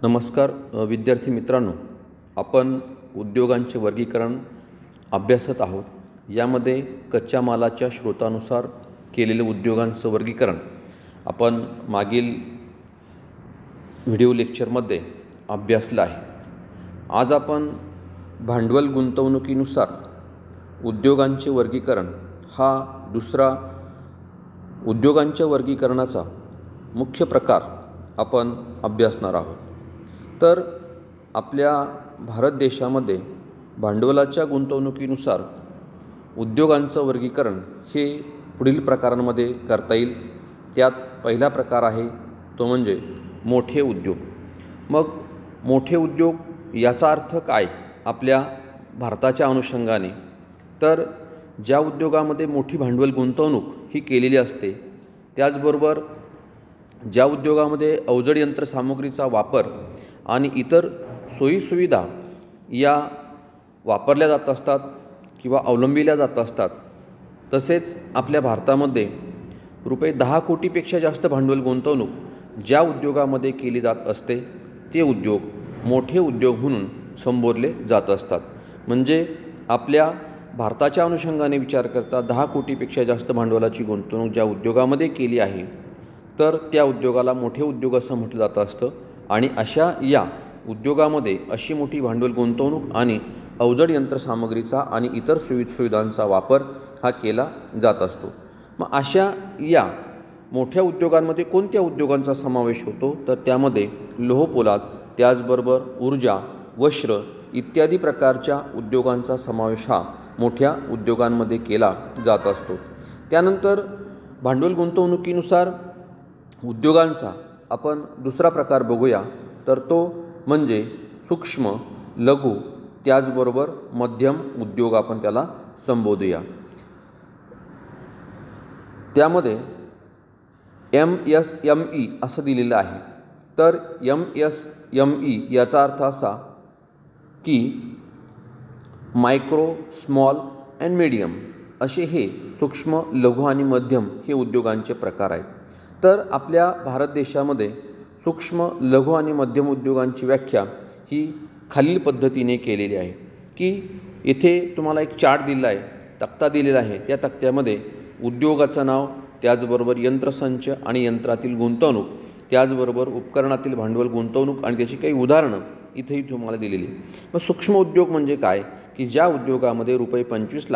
नमस्कार विद्यार्थी मित्रांनो, आपण उद्योगांचे वर्गीकरण अभ्यासत आहोत। यामध्ये कच्च्या मालाच्या स्रोतानुसार केलेले उद्योगांचं वर्गीकरण आपण मागील व्हिडिओ लेक्चरमध्ये अभ्यासलं आहे। आज आपण भांडवल गुंतवणुकीनुसार उद्योगांचे वर्गीकरण हा दुसरा उद्योगांच्या वर्गीकरणाचा मुख्य प्रकार आपण अभ्यासणार आहोत। तर आपल्या भारत देशामध्ये भांडवलाच्या गुंतवणुकीनुसार उद्योगांचं वर्गीकरण हे पुढील प्रकारांमध्ये करता येईल। त्यात पहिला प्रकार आहे तो म्हणजे मोठे उद्योग। मग मोठे उद्योग याचा अर्थ काय आपल्या भारताच्या अनुषंगाने? तर ज्या उद्योगामध्ये मोठी भांडवल गुंतवणूक ही केलेली असते, त्याचबरोबर ज्या उद्योगामध्ये अवजड यंत्रसामुग्रीचा वापर आणि इतर सोयीसुविधा या वापरल्या जात असतात किंवा अवलंबिल्या जात असतात, तसेच आपल्या भारतामध्ये ₹10 कोटीपेक्षा जास्त भांडवल गुंतवणूक ज्या उद्योगामध्ये केली जात असते ते उद्योग मोठे उद्योग म्हणून संबोधले जात असतात। म्हणजे आपल्या भारताच्या अनुषंगाने विचार करता 10 कोटीपेक्षा जास्त भांडवलाची गुंतवणूक ज्या उद्योगामध्ये केली आहे तर त्या उद्योगाला मोठे उद्योग असं म्हटलं जात असतं। आणि अशा या उद्योगामध्ये अशी मोठी भांडवल गुंतवणूक आणि अवजड यंत्रसामुग्रीचा आणि इतर सुविधांचा वापर हा केला जात असतो। मग अशा या मोठ्या उद्योगांमध्ये कोणत्या उद्योगांचा समावेश होतो? तर त्यामध्ये लोहपोलाद, त्याचबरोबर ऊर्जा, वस्त्र इत्यादी प्रकारच्या उद्योगांचा समावेश हा मोठ्या उद्योगांमध्ये केला जात असतो। त्यानंतर भांडवल गुंतवणुकीनुसार उद्योगांचा आपण दुसरा प्रकार बघूया, तर तो म्हणजे सूक्ष्म, लघु, त्याचबरोबर मध्यम उद्योग आपण त्याला संबोधूया। त्यामध्ये MSME असं दिलेलं आहे। तर MSME याचा अर्थ असा की मायक्रो, स्मॉल अँड मीडियम असे हे सूक्ष्म, लघु आणि मध्यम हे उद्योगांचे प्रकार आहेत। तर आपल्या भारत देशामध्ये सूक्ष्म, लघु आणि मध्यम उद्योगांची व्याख्या ही खालील पद्धतीने केलेली आहे की इथे तुम्हाला एक चार्ट दिला आहे, तक्ता दिलेला आहे। त्या तक्त्यामध्ये उद्योगाचं नाव, त्याचबरोबर यंत्रसंच आणि यंत्रातील गुंतवणूक, त्याचबरोबर उपकरणातील भांडवल गुंतवणूक आणि त्याची काही उदाहरणं इथेही तुम्हाला दिलेली। मग सूक्ष्म उद्योग म्हणजे काय? की ज्या उद्योगामध्ये ₹25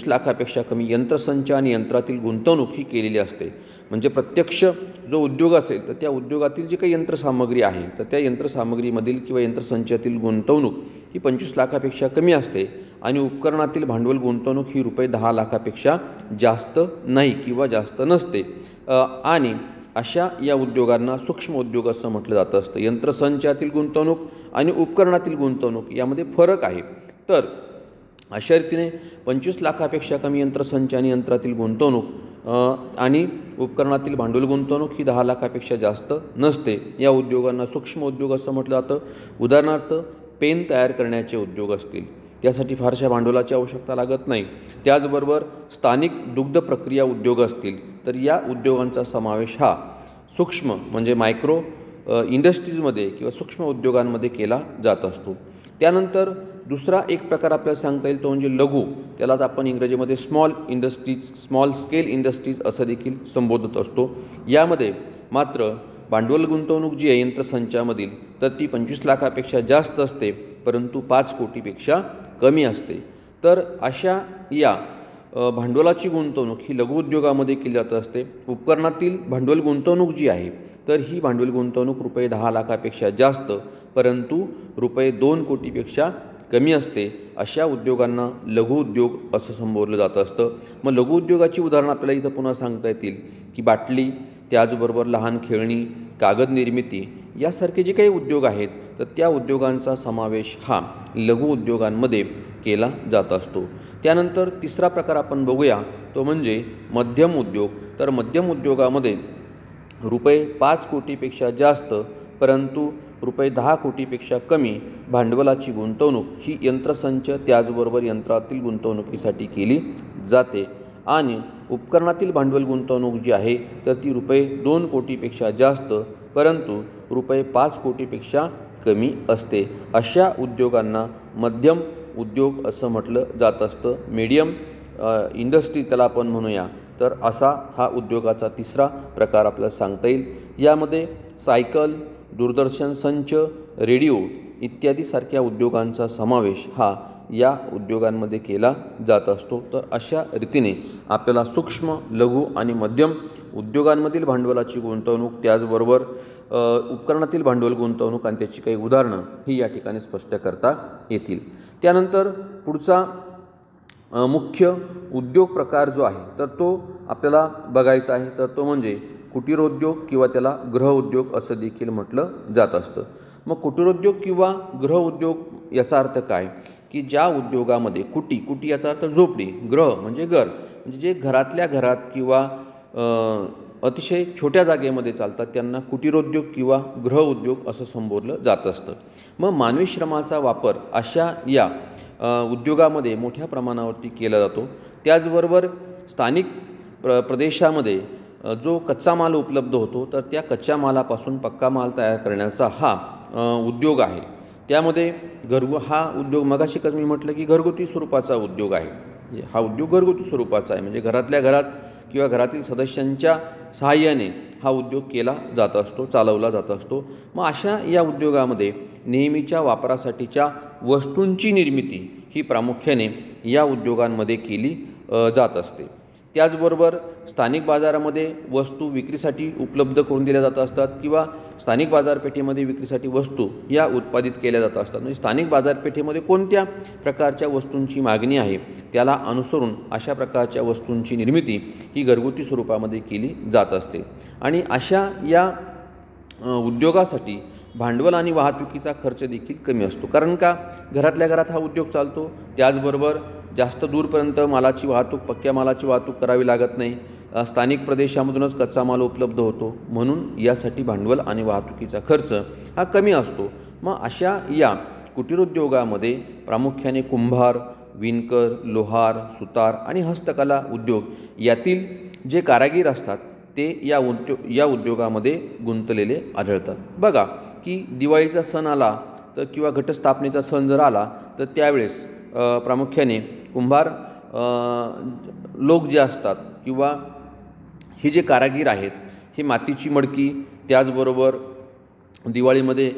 लाखापेक्षा कमी यंत्रसंच आणि यंत्रातील गुंतवणूक ही केलेली असते। म्हणजे प्रत्यक्ष जो उद्योग असेल तर त्या उद्योगातील जी काही यंत्रसामग्री आहे तर त्या यंत्रसामग्रीमधील किंवा यंत्रसंचातील गुंतवणूक ही 25 लाखापेक्षा कमी असते आणि उपकरणातील भांडवल गुंतवणूक ही ₹10 लाखापेक्षा जास्त नाही किंवा जास्त नसते। आणि अशा या उद्योगांना सूक्ष्म उद्योग असं म्हटलं जात असतं। यंत्रसंचातील गुंतवणूक आणि उपकरणातील गुंतवणूक यामध्ये फरक आहे। तर अशा रीतीने 25 लाखापेक्षा कमी यंत्रसंच आणि यंत्रातील गुंतवणूक आणि उपकरणातील भांडवल गुंतवणूक ही 10 लाखापेक्षा जास्त नसते, या उद्योगांना सूक्ष्म उद्योग असं म्हटलं जातं। उदाहरणार्थ पेन तयार करण्याचे उद्योग असतील, त्यासाठी फारशा भांडवलाची आवश्यकता लागत नाही। त्याचबरोबर स्थानिक दुग्ध प्रक्रिया उद्योग असतील तर या उद्योगांचा समावेश हा सूक्ष्म म्हणजे मायक्रो इंडस्ट्रीजमध्ये किंवा सूक्ष्म उद्योगांमध्ये केला जात असतो। त्यानंतर दुसरा एक प्रकार आपल्याला सांगता येईल तो म्हणजे लघु, त्यालाच आपण इंग्रजीमध्ये स्मॉल स्केल इंडस्ट्रीज असं देखील संबोधत असतो। यामध्ये मात्र भांडवल गुंतवणूक जी आहे यंत्रसंचामधील तर ती 25 लाखापेक्षा जास्त असते, परंतु 5 कोटीपेक्षा कमी असते। तर अशा या भांडवलाची गुंतवणूक ही लघु उद्योगामध्ये केली जात असते। उपकरणातील भांडवल गुंतवणूक जी आहे तर ही भांडवल गुंतवणूक ₹10 लाखापेक्षा जास्त परंतु ₹2 कोटीपेक्षा कमी असते। अशा उद्योगांना लघु उद्योग असं संबोधलं जात असतं। मग लघु उद्योगाची उदाहरणं आपल्याला इथं पुन्हा सांगता येतील की बाटली, त्याचबरोबर लहान खेळणी, कागद निर्मिती यासारखे जे काही उद्योग आहेत तर त्या उद्योगांचा समावेश हा लघु उद्योगांमध्ये केला जात असतो। त्यानंतर तिसरा प्रकार आपण बघूया तो म्हणजे मध्यम उद्योग। तर मध्यम उद्योगामध्ये ₹5 कोटीपेक्षा जास्त परंतु ₹10 कोटीपेक्षा कमी भांडवलाची गुंतवणूक ही यंत्रसंच त्याचबरोबर यंत्रातील गुंतवणुकीसाठी केली जाते। आणि उपकरणातील भांडवल गुंतवणूक जी आहे तर ती ₹2 कोटीपेक्षा जास्त परंतु रुपये 5 कोटीपेक्षा कमी असते. अशा उद्योगांना मध्यम उद्योग असं म्हटलं जात असतं. मीडियम इंडस्ट्री त्याला आपण म्हणूया. तर असा हा उद्योगाचा तिसरा प्रकार आपल्याला सांगता येईल. यामध्ये सायकल, दूरदर्शन संच, रेडिओ इत्यादी सारख्या उद्योगांचा समावेश हा या उद्योगांमध्ये केला जात असतो. तर अशा रीतीने आपल्याला सूक्ष्म, लघु आणि मध्यम उद्योगांमधील भांडवलाची गुंतवणूक, त्याचबरोबर उपकरणातील भांडवल गुंतवणूक आणि त्याची काही उदाहरणं ही या ठिकाणी स्पष्ट करता येतील. त्यानंतर पुढचा मुख्य उद्योग प्रकार जो आहे तर तो आपल्याला बघायचा आहे. तर तो म्हणजे कुटीरोद्योग किंवा त्याला गृहउद्योग असं देखील म्हटलं जात असतं. मग कुटीरोद्योग किंवा गृहउद्योग याचा अर्थ काय की ज्या उद्योगामध्ये कुटी याचा अर्थ झोपडी, ग्रह म्हणजे घर, म्हणजे जे घरातल्या घरात किंवा अतिशय छोट्या जागेमध्ये चालतात त्यांना कुटीरोद्योग किंवा गृहउद्योग असं संबोधलं जात असतं. मग मानवी श्रमाचा वापर अशा या उद्योगामध्ये मोठ्या प्रमाणावरती केला जातो. त्याचबरोबर स्थानिक प्रदेशामध्ये जो कच्चा माल उपलब्ध होतो तर त्या कच्च्या मालापासून पक्का माल तयार करण्याचा हा उद्योग आहे. त्यामध्ये हा उद्योग मगाशीच मी म्हटलं की घरगुती स्वरूपाचा उद्योग आहे. हा उद्योग घरगुती स्वरूपाचा आहे, म्हणजे घरातल्या घरात किंवा घरातील सदस्यांच्या सहाय्याने हा उद्योग केला जात असतो, चालवला जात असतो. मग अशा या उद्योगामध्ये नेहमीच्या वापरासाठीच्या वस्तूंची निर्मिती ही प्रामुख्याने या उद्योगांमध्ये केली जात असते. त्याचबरोबर स्थानिक बाजारामध्ये वस्तू विक्रीसाठी उपलब्ध करून दिल्या जात असतात किंवा स्थानिक बाजारपेठेमध्ये विक्रीसाठी वस्तू या उत्पादित केल्या जात असतात. म्हणजे स्थानिक बाजारपेठेमध्ये कोणत्या प्रकारच्या वस्तूंची मागणी आहे त्याला अनुसरून अशा प्रकारच्या वस्तूंची निर्मिती ही घरगुती स्वरूपामध्ये केली जात असते. आणि अशा या उद्योगासाठी भांडवल आणि वाहतुकीचा खर्च देखील कमी असतो, कारण का घरातल्या घरात हा उद्योग चालतो. त्याचबरोबर जास्त दूरपर्यंत मालाची वाहतूक, पक्क्या मालाची वाहतूक करावी लागत नाही. स्थानिक प्रदेशामधूनच कच्चा माल उपलब्ध होतो, म्हणून यासाठी भांडवल आणि वाहतुकीचा खर्च हा कमी असतो. मग अशा या कुटीरोद्योगामध्ये प्रामुख्याने कुंभार, विणकर, लोहार, सुतार आणि हस्तकला उद्योग यातील जे कारागीर असतात ते या उद्योगामध्ये गुंतलेले आढळतात. बघा की दिवाळीचा सण आला तर किंवा घटस्थापनेचा सण जर आला तर त्यावेळेस प्रामुख्याने कुंभार लोक जे असतात किंवा हे जे कारागीर आहेत हे मातीची मडकी, त्याचबरोबर दिवाळीमध्ये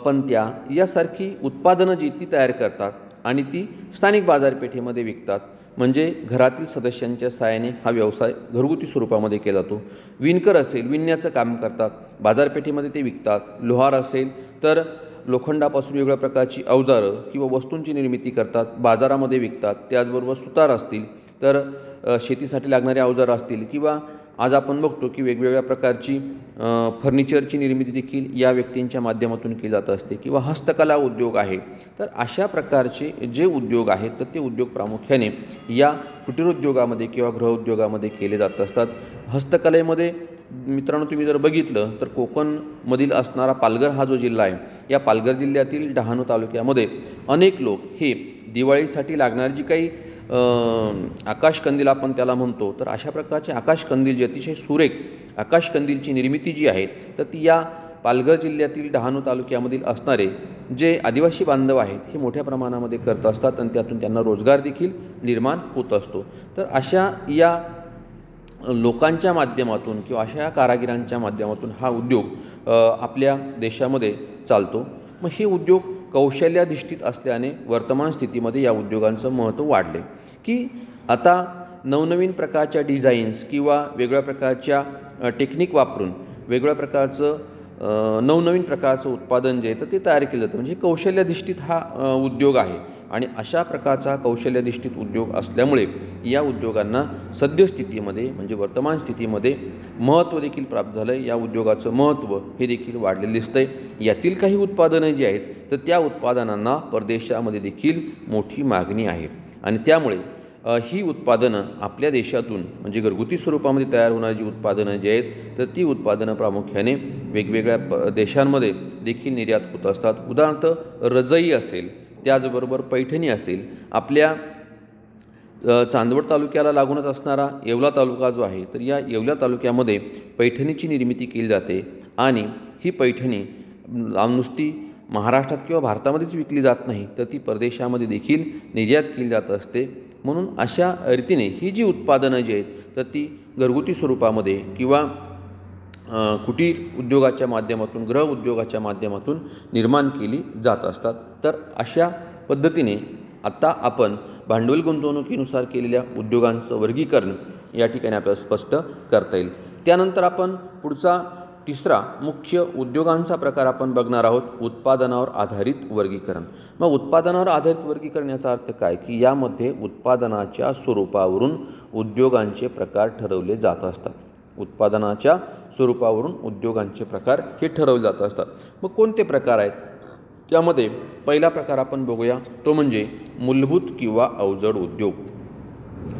पंत्या यासारखी उत्पादनं जी ती तयार करतात आणि ती स्थानिक बाजारपेठेमध्ये विकतात. म्हणजे घरातील सदस्यांच्या सहाय्याने हा व्यवसाय घरगुती स्वरूपामध्ये केला जातो. विणकर असेल, विणण्याचं काम करतात, बाजारपेठेमध्ये ते विकतात. लोहार असेल तर लोखंडापासून वेगवेगळ्या प्रकारची अवजारं किंवा वस्तूंची निर्मिती करतात, बाजारामध्ये विकतात. त्याचबरोबर सुतार असतील तर शेतीसाठी लागणारे अवजारं असतील किंवा आज आपण बघतो की वेगवेगळ्या प्रकारची फर्निचरची निर्मिती देखील या व्यक्तींच्या माध्यमातून केली जात असते. किंवा हस्तकला उद्योग आहे. तर अशा प्रकारचे जे उद्योग आहेत तर ते उद्योग प्रामुख्याने या कुटीरोद्योगामध्ये किंवा गृहउद्योगामध्ये केले जात असतात. हस्तकलेमध्ये मित्रांनो तुम्ही जर बघितलं तर कोकणमधील असणारा पालघर हा जो जिल्हा आहे, या पालघर जिल्ह्यातील डहाणू तालुक्यामध्ये अनेक लोक हे दिवाळीसाठी लागणारी जी काही आकाशकंदील आपण त्याला म्हणतो, तर अशा प्रकारचे आकाशकंदील जे अतिशय सुरेख आकाशकंदीलची निर्मिती जी आहे तर ती या पालघर जिल्ह्यातील डहाणू तालुक्यामधील असणारे जे आदिवासी बांधव आहेत हे मोठ्या प्रमाणामध्ये करत असतात आणि त्यातून त्यांना रोजगार देखील निर्माण होत असतो. तर अशा या लोकांच्या माध्यमातून किंवा अशा कारागिरांच्या माध्यमातून हा उद्योग आपल्या देशामध्ये चालतो. मग हे उद्योग कौशल्याधिष्ठित असल्याने वर्तमान स्थितीमध्ये या उद्योगांचं महत्त्व वाढले की आता नवनवीन प्रकारच्या डिझाईन्स किंवा वेगवेगळ्या प्रकारच्या टेक्निक वापरून वेगवेगळ्या प्रकारचं नवनवीन प्रकारचं उत्पादन जे आहे तर ते तयार केलं जातं. म्हणजे कौशल्याधिष्ठित हा उद्योग आहे आणि अशा प्रकारचा कौशल्याधिष्ठित उद्योग असल्यामुळे या उद्योगांना सद्यस्थितीमध्ये म्हणजे वर्तमान स्थितीमध्ये महत्त्व देखील प्राप्त झालं आहे. या उद्योगाचं महत्त्व हे देखील वाढलेलं दिसतं आहे. यातील काही उत्पादनं जी आहेत तर त्या उत्पादनांना परदेशामध्ये देखील मोठी मागणी आहे आणि त्यामुळे ही उत्पादनं आपल्या देशातून म्हणजे घरगुती स्वरूपामध्ये तयार होणारी जी उत्पादनं जी आहेत तर ती उत्पादनं प्रामुख्याने वेगवेगळ्या देशांमध्ये देखील निर्यात होत असतात. उदाहरणार्थ रजई असेल, त्याचबरोबर पैठणी असेल. आपल्या चांदवड तालुक्याला लागूनच असणारा येवला तालुका जो आहे तर या येवला तालुक्यामध्ये पैठणीची निर्मिती केली जाते आणि ही पैठणी नुसती महाराष्ट्रात किंवा भारतामध्येच विकली जात नाही, तर ती परदेशामध्ये देखील निर्यात केली जात असते. म्हणून अशा रीतीने ही जी उत्पादनं जी आहेत तर ती घरगुती स्वरूपामध्ये किंवा कुटीर उद्योगाच्या माध्यमातून, गृह उद्योगाच्या माध्यमातून निर्माण केली जात असतात. तर अशा पद्धतीने आता आपण भांडवल गुंतवणुकीनुसार केलेल्या उद्योगांचं वर्गीकरण या ठिकाणी आपल्याला स्पष्ट करता येईल. त्यानंतर आपण पुढचा तिसरा मुख्य उद्योगांचा प्रकार आपण बघणार आहोत, उत्पादनावर आधारित वर्गीकरण. मग उत्पादनावर आधारित वर्गीकरण याचा अर्थ काय की यामध्ये उत्पादनाच्या स्वरूपावरून उद्योगांचे प्रकार ठरवले जात असतात. उत्पादनाच्या स्वरूपावरून उद्योगांचे प्रकार हे ठरवले जात असतात. मग कोणते प्रकार आहेत त्यामध्ये पहिला प्रकार आपण बघूया, तो म्हणजे मूलभूत किंवा अवजड उद्योग.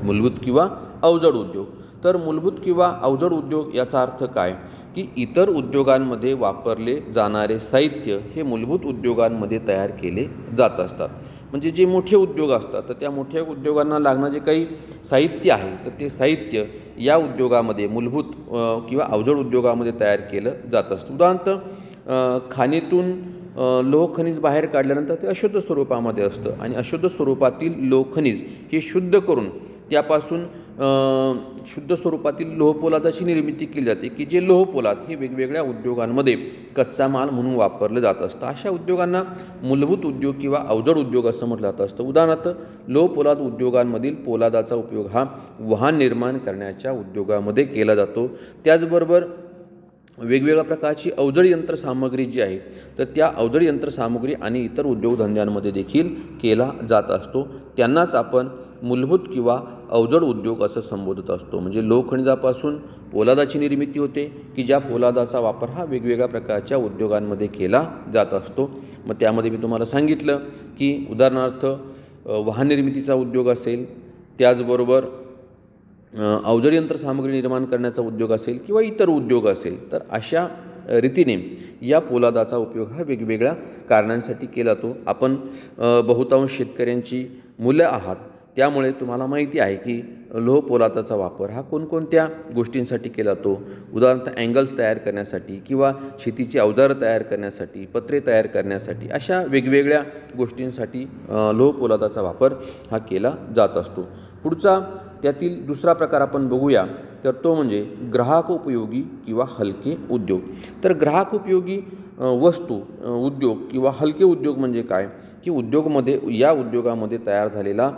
मूलभूत किंवा अवजड उद्योग. तर मूलभूत किंवा अवजड उद्योग याचा अर्थ काय की इतर उद्योगांमध्ये वापरले जाणारे साहित्य हे मूलभूत उद्योगांमध्ये तयार केले जात असतात. म्हणजे जे मोठे उद्योग असतात तर त्या मोठ्या उद्योगांना लागणारे जे काही साहित्य आहे तर ते साहित्य या उद्योगामध्ये मूलभूत किंवा अवजड उद्योगामध्ये तयार केलं जात असतं. उदाहरणार्थ खाणीतून लोह खनिज बाहेर काढल्यानंतर ते अशुद्ध स्वरूपामध्ये असतं आणि अशुद्ध स्वरूपातील लोह खनिज हे शुद्ध करून त्यापासून शुद्ध स्वरूपातील लोहपोलादाची निर्मिती केली जाते की जे लोहपोलाद हे वेगवेगळ्या उद्योगांमध्ये कच्चा माल म्हणून वापरलं जात असतं. अशा उद्योगांना मूलभूत उद्योग किंवा अवजड उद्योग असं म्हटलं जात असतं. उदाहरणार्थ लोहपोलाद उद्योगांमधील पोलादाचा उपयोग हा वाहन निर्माण करण्याच्या उद्योगामध्ये केला जातो. त्याचबरोबर वेगवेगळ्या प्रकारची अवजड यंत्रसामग्री जी आहे तर त्या अवजड यंत्रसामग्री आणि इतर उद्योगधंद्यांमध्ये देखील केला जात असतो. त्यांनाच आपण मूलभूत किंवा अवजड उद्योग असं संबोधत असतो. म्हणजे लोहखनिजापासून पोलादाची निर्मिती होते की ज्या पोलादाचा वापर हा वेगवेगळ्या प्रकारच्या उद्योगांमध्ये केला जात असतो. मग त्यामध्ये मी तुम्हाला सांगितलं की उदाहरणार्थ वाहन निर्मितीचा उद्योग असेल, त्याचबरोबर अवजड यंत्रसामग्री निर्माण करण्याचा उद्योग असेल किंवा इतर उद्योग असेल, तर अशा रीतीने या पोलादाचा उपयोग हा वेगवेगळ्या कारणांसाठी केला जातो. आपण बहुतांश शेतकऱ्यांची मुलं आहात, त्यामुळे तुम्हाला माहिती आहे की लोह पोलादाचा वापर हा कोणकोणत्या गोष्टींसाठी केला जातो. उदाहरणार्थ अँगल्स तयार करण्यासाठी किंवा शेतीची अवजारं तयार करण्यासाठी, पत्रे तयार करण्यासाठी, अशा वेगवेगळ्या गोष्टींसाठी लोह पोलादाचा वापर हा केला जात असतो. पुढचा त्यातील दुसरा प्रकार आपण बघूया, तर तो म्हणजे ग्राहक उपयोगी किंवा हलके उद्योग. तर ग्राहक उपयोगी वस्तू उद्योग किंवा हलके उद्योग म्हणजे काय की या उद्योगामध्ये तयार झालेला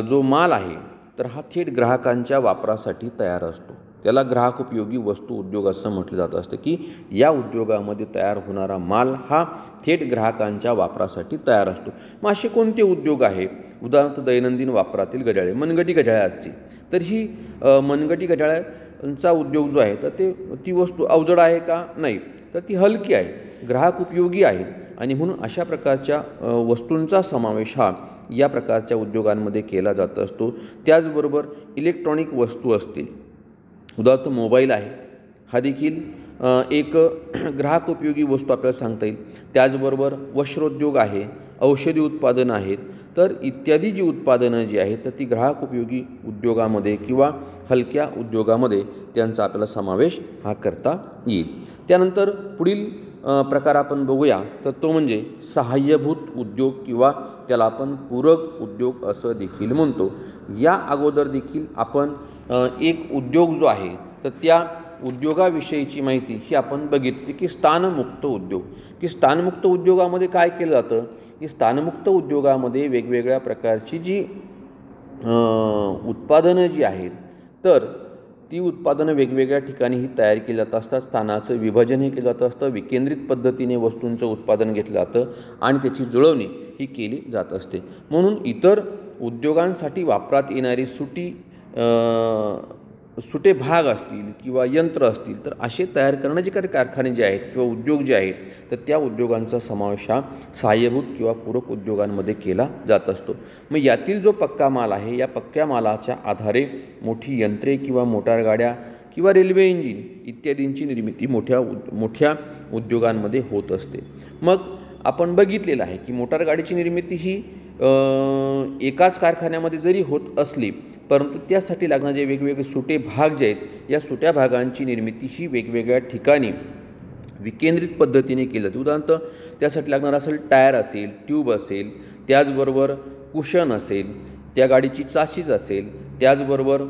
जो माल आहे तर हा थेट ग्राहकांच्या वापरासाठी तयार असतो. त्याला ग्राहक उपयोगी वस्तू उद्योग असं म्हटलं जात असतं की या उद्योगामध्ये तयार होणारा माल हा थेट ग्राहकांच्या वापरासाठी तयार असतो. मग असे कोणते उद्योग आहे? उदाहरणार्थ दैनंदिन वापरातील घड्याळे, मनगटी घड्याळे असतील तर ही मनगटी घड्याळांचा उद्योग जो आहे तर ती वस्तू अवजड आहे का? नाही, तर ती हलकी आहे, ग्राहक उपयोगी आहे आणि म्हणून अशा प्रकारच्या वस्तूंचा समावेश हा या प्रकारच्या उद्योगांमध्ये केला जात असतो. त्याचबरोबर इलेक्ट्रॉनिक वस्तू असतील, उदाहरणार्थ मोबाईल आहे, हा देखील एक ग्राहक उपयोगी वस्तू आपल्याला सांगता येईल. त्याचबरोबर वस्त्रोद्योग आहे, औषधी उत्पादनं आहेत, तर इत्यादी जी उत्पादनं जी आहेत तर ती ग्राहक उपयोगी उद्योगामध्ये किंवा हलक्या उद्योगामध्ये त्यांचा आपल्याला समावेश हा करता येईल. त्यानंतर पुढील प्रकार आपण बघूया, तर तो म्हणजे सहाय्यभूत उद्योग किंवा त्याला आपण पूरक उद्योग असं देखील म्हणतो. या अगोदर देखील आपण एक उद्योग जो आहे तर त्या उद्योगाविषयीची माहिती ही आपण बघितली की स्थानमुक्त उद्योग. की स्थानमुक्त उद्योगामध्ये काय केलं जातं की स्थानमुक्त उद्योगामध्ये वेगवेगळ्या प्रकारची जी उत्पादनं जी आहेत तर ती उत्पादनं वेगवेगळ्या ठिकाणी ही तयार केली जात असतात. स्थानाचं विभाजन हे केलं जात असतं, विकेंद्रित पद्धतीने वस्तूंचं उत्पादन घेतलं जातं आणि त्याची जुळवणी ही केली जात असते. म्हणून इतर उद्योगांसाठी वापरात येणारी सुटे भाग असतील किंवा यंत्र असतील तर असे तयार करण्याचे काही कारखाने जे आहेत किंवा उद्योग जे आहेत तर त्या उद्योगांचा समावेश हा सहाय्यभूत किंवा पूरक उद्योगांमध्ये केला जात असतो. मग यातील जो पक्का माल आहे या पक्क्या मालाच्या आधारे मोठी यंत्रे किंवा मोटार गाड्या किंवा रेल्वे इंजिन इत्यादींची निर्मिती मोठ्या उद्योगांमध्ये होत असते. मग आपण बघितलेलं आहे की मोटार गाडीची निर्मिती ही एकाच कारखान्यामध्ये जरी होत असली परंतु त्यासाठी लागणारे जे वेगवेगळे सुटे भाग जे आहेत या सुट्या भागांची निर्मिती ही वेगवेगळ्या ठिकाणी विकेंद्रित पद्धतीने केलं तर उदाहरणार्थ त्यासाठी लागणार असेल टायर असेल, ट्यूब असेल, त्याचबरोबर कुशन असेल, त्या गाडीची चाशीज असेल, त्याचबरोबर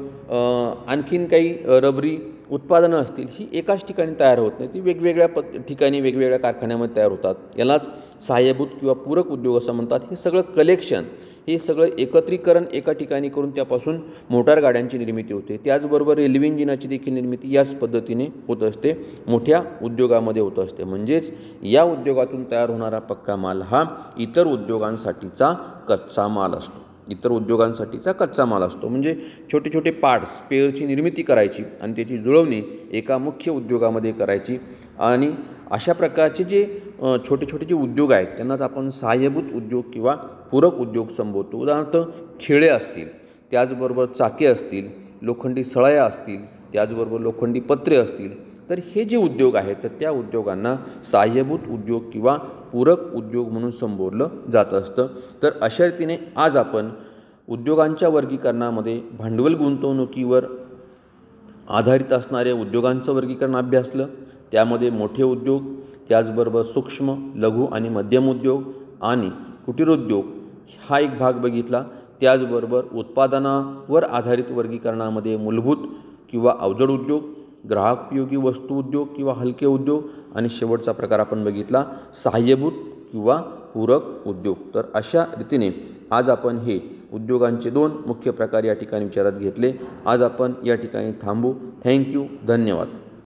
आणखीन काही रबरी उत्पादनं असतील, ही एकाच ठिकाणी तयार होत नाही, ती वेगवेगळ्या ठिकाणी वेगवेगळ्या कारखान्यामध्ये तयार होतात. यालाच सहाय्यभूत किंवा पूरक उद्योग असं म्हणतात. हे सगळं कलेक्शन, हे सगळं एकत्रीकरण एका ठिकाणी करून त्यापासून मोटार गाड्यांची निर्मिती होते. त्याचबरोबर रेल्वे इंजिनाची देखील निर्मिती याच पद्धतीने होत असते, मोठ्या उद्योगामध्ये होत असते. म्हणजेच या उद्योगातून तयार होणारा पक्का माल हा इतर उद्योगांसाठीचा कच्चा माल असतो. इतर उद्योगांसाठीचा कच्चा माल असतो. म्हणजे छोटे छोटे पार्ट्स, स्पेअरची निर्मिती करायची आणि त्याची जुळवणी एका मुख्य उद्योगामध्ये करायची. आणि अशा प्रकारचे जे छोटे छोटे जे उद्योग आहेत त्यांनाच आपण सहाय्यभूत उद्योग किंवा पूरक उद्योग संबोधतो. उदाहरणार्थ खेळे असतील, त्याचबरोबर चाके असतील, लोखंडी सळया असतील, त्याचबरोबर लोखंडी पत्रे असतील, तर हे जे उद्योग आहेत तर त्या उद्योगांना सहाय्यभूत उद्योग किंवा पूरक उद्योग म्हणून संबोधलं जात असतं. तर अशा रीतीने आज आपण उद्योगांच्या वर्गीकरणामध्ये भांडवल गुंतवणुकीवर आधारित असणाऱ्या उद्योगांचं वर्गीकरण अभ्यासलं. त्यामध्ये मोठे उद्योग, त्याचबरोबर सूक्ष्म, लघु आणि मध्यम उद्योग आणि कुटीर उद्योग हा एक भाग बघितला. त्याचबरोबर उत्पादनावर आधारित वर्गीकरणामध्ये मूलभूत किंवा अवजड उद्योग, ग्राहकोपयोगी वस्तू उद्योग किंवा हलके उद्योग आणि शेवटचा प्रकार आपण बघितला सहाय्यभूत किंवा पूरक उद्योग. तर अशा रीतीने आज आपण हे उद्योगांचे 2 मुख्य प्रकार या ठिकाणी विचारात घेतले. आज आपण या ठिकाणी थांबू. थँक्यू. धन्यवाद.